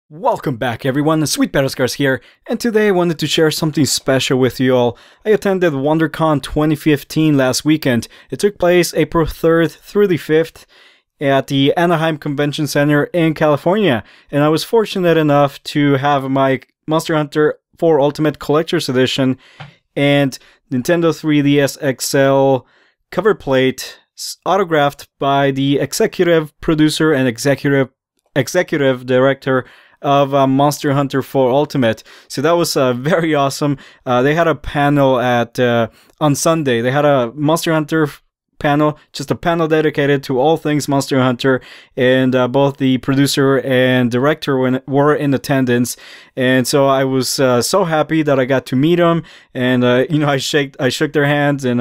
Welcome back everyone, SweetBattlescars here, and today I wanted to share something special with you all. I attended WonderCon 2015 last weekend. It took place April 3rd through the 5th at the Anaheim Convention Center in California, and I was fortunate enough to have my Monster Hunter 4 Ultimate Collector's Edition and Nintendo 3DS XL cover plate autographed by the executive producer and executive director of Monster Hunter 4 Ultimate. So that was very awesome. They had a panel at on Sunday. They had a Monster Hunter panel, just a panel dedicated to all things Monster Hunter, and both the producer and director were in attendance. And so I was so happy that I got to meet them, and you know, I shook their hands, and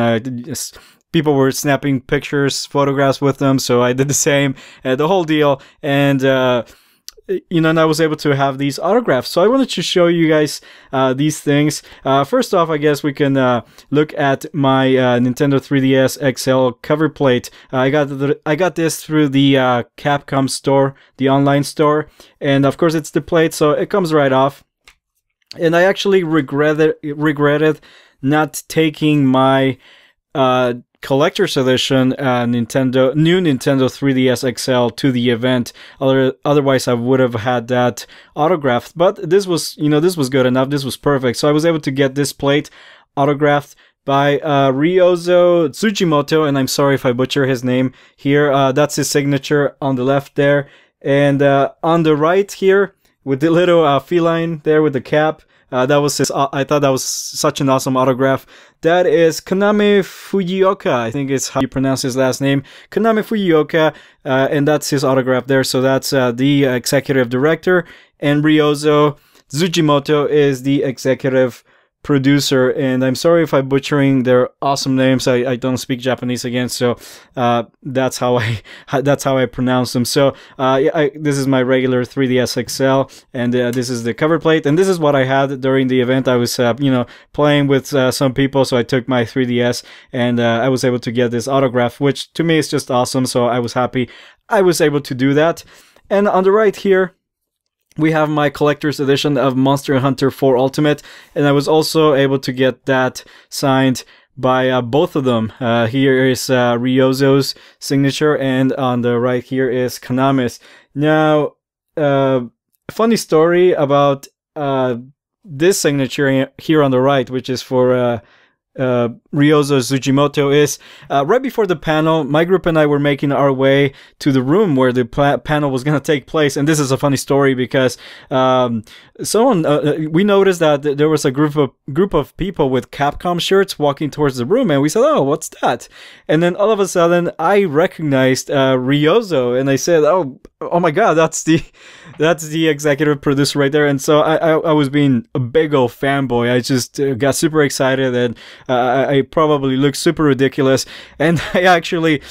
people were snapping pictures, photographs with them, so I did the same, the whole deal. And you know, and I was able to have these autographs. So I wanted to show you guys these things. First off, I guess we can look at my Nintendo 3DS XL cover plate. I got this through the Capcom store, the online store, and of course it's the plate, so it comes right off. And I actually regretted not taking my collector's edition new Nintendo 3DS XL to the event. Otherwise I would have had that autographed, but this was, you know, this was good enough. This was perfect. So I was able to get this plate autographed by Ryozo Tsujimoto, and I'm sorry if I butcher his name here. That's his signature on the left there, and on the right here with the little feline there with the cap, that was his. I thought that was such an awesome autograph. That is Kaname Fujioka, I think is how you pronounce his last name. Kaname Fujioka, and that's his autograph there. So that's the executive director, and Ryozo Tsujimoto is the executive producer. And I'm sorry if I'm butchering their awesome names. I don't speak Japanese again, so that's how I pronounce them. So yeah, this is my regular 3DS XL, and this is the cover plate, and this is what I had during the event. I was you know, playing with some people, so I took my 3DS, and I was able to get this autograph, which to me is just awesome. So I was happy I was able to do that. And on the right here, we have my collector's edition of Monster Hunter 4 Ultimate, and I was also able to get that signed by both of them. Here is Ryozo's signature, and on the right here is Kaname's. Now, funny story about this signature here on the right, which is for Ryozo Tsujimoto, is right before the panel, my group and I were making our way to the room where the panel was going to take place. And this is a funny story because we noticed that there was a group of people with Capcom shirts walking towards the room, and we said, "Oh, what's that?" And then all of a sudden I recognized Ryozo, and I said, oh my god, that's the executive producer right there. And so I was being a big old fanboy. I just got super excited, and I probably looked super ridiculous, and I actually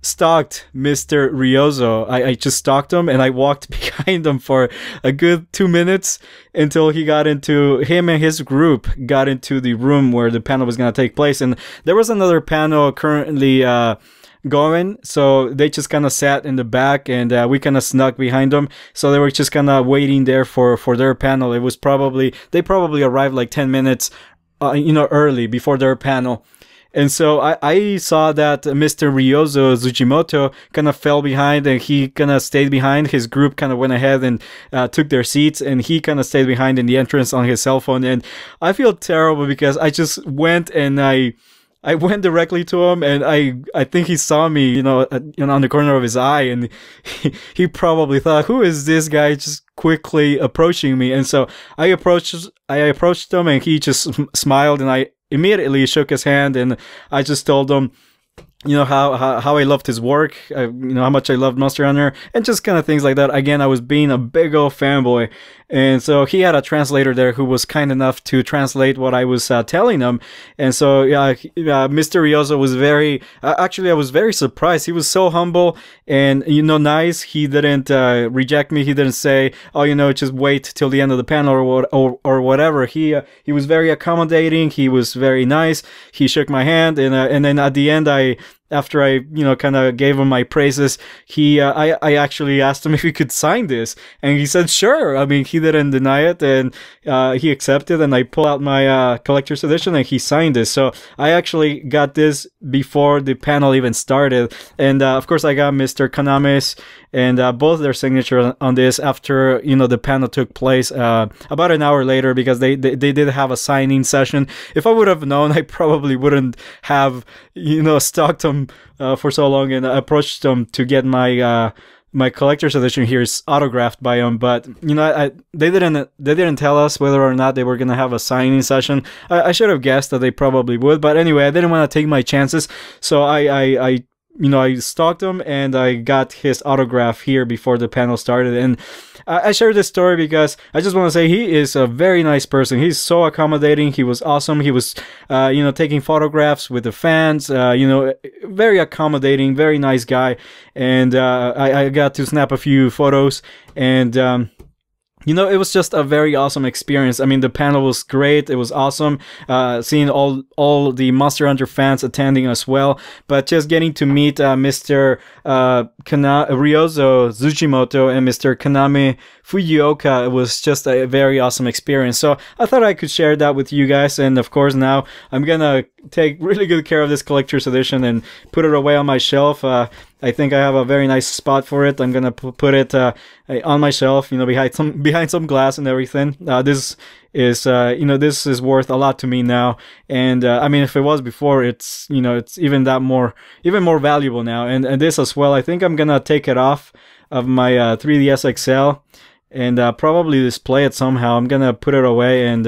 stalked Mr. Ryozo. I just stalked him, and I walked behind him for a good 2 minutes until him and his group got into the room where the panel was going to take place. And there was another panel currently going, so they just kind of sat in the back, and we kind of snuck behind them, so they were just kind of waiting there for their panel. It was they probably arrived like 10 minutes you know, early before their panel. And so I saw that Mr. Ryozo Tsujimoto kind of fell behind, and he kind of stayed behind. His group kind of went ahead and took their seats, and he kind of stayed behind in the entrance on his cell phone. And I feel terrible because I just went, and I went directly to him, and I think he saw me, you know, on the corner of his eye, and he probably thought, who is this guy just quickly approaching me? And so I approached him, and he just smiled, and I immediately shook his hand, and I just told him, you know, how I loved his work, you know, how much I loved Monster Hunter, and just kind of things like that. Again, I was being a big old fanboy. And so he had a translator there who was kind enough to translate what I was telling him. And so, yeah, Mr. Ryozo was actually, I was very surprised. He was so humble and, you know, nice. He didn't reject me. He didn't say, oh, you know, just wait till the end of the panel or whatever. He was very accommodating. He was very nice. He shook my hand, and then at the end, after I, kind of gave him my praises, I actually asked him if he could sign this, and he said sure. I mean, he didn't deny it, and he accepted, and I pulled out my collector's edition, and he signed this. So I actually got this before the panel even started, and of course I got Mr. Kaname's and both their signature on this after the panel took place about an hour later, because they did have a signing session. If I would have known, I probably wouldn't have stalked them for so long and approached them to get my my collector's edition here is autographed by them. But they didn't tell us whether or not they were gonna have a signing session. I should have guessed that they probably would, but anyway, I didn't want to take my chances, so I stalked him and I got his autograph here before the panel started. And I share this story because I just want to say he is a very nice person. He's so accommodating. He was awesome. He was, taking photographs with the fans, very accommodating, very nice guy. And I got to snap a few photos, and it was just a very awesome experience. I mean, the panel was great. It was awesome seeing all the Monster Hunter fans attending as well. But just getting to meet Mr. Ryozo Tsujimoto and Mr. Kaname Fujioka, it was just a very awesome experience. So I thought I could share that with you guys. And of course, now I'm gonna take really good care of this collector's edition and put it away on my shelf. I think I have a very nice spot for it. I'm gonna put it on my shelf, behind some glass and everything. This is worth a lot to me now, and I mean, if it was before, it's even more valuable now. And this as well. I think I'm gonna take it off of my 3DS XL and probably display it somehow. I'm gonna put it away and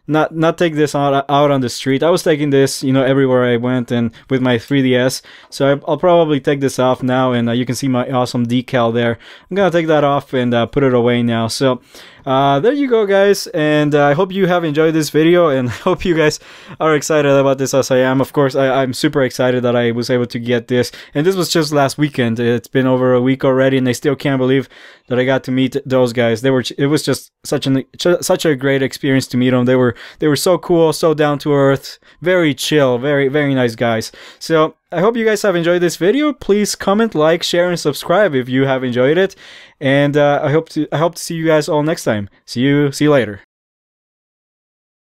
not take this out on the street. I was taking this everywhere I went and with my 3DS, so I'll probably take this off now, and you can see my awesome decal there. I'm gonna take that off and put it away now. So there you go, guys, and I hope you have enjoyed this video, and I hope you guys are excited about this as I am. Of course, I'm super excited that I was able to get this, and this was just last weekend. It's been over a week already, and I still can't believe that I got to meet those guys. It was just such a great experience to meet them. They were so cool, so down to earth, very chill, very, very nice guys. So I hope you guys have enjoyed this video. Please comment, like, share, and subscribe if you have enjoyed it. And I hope to see you guys all next time. See you later.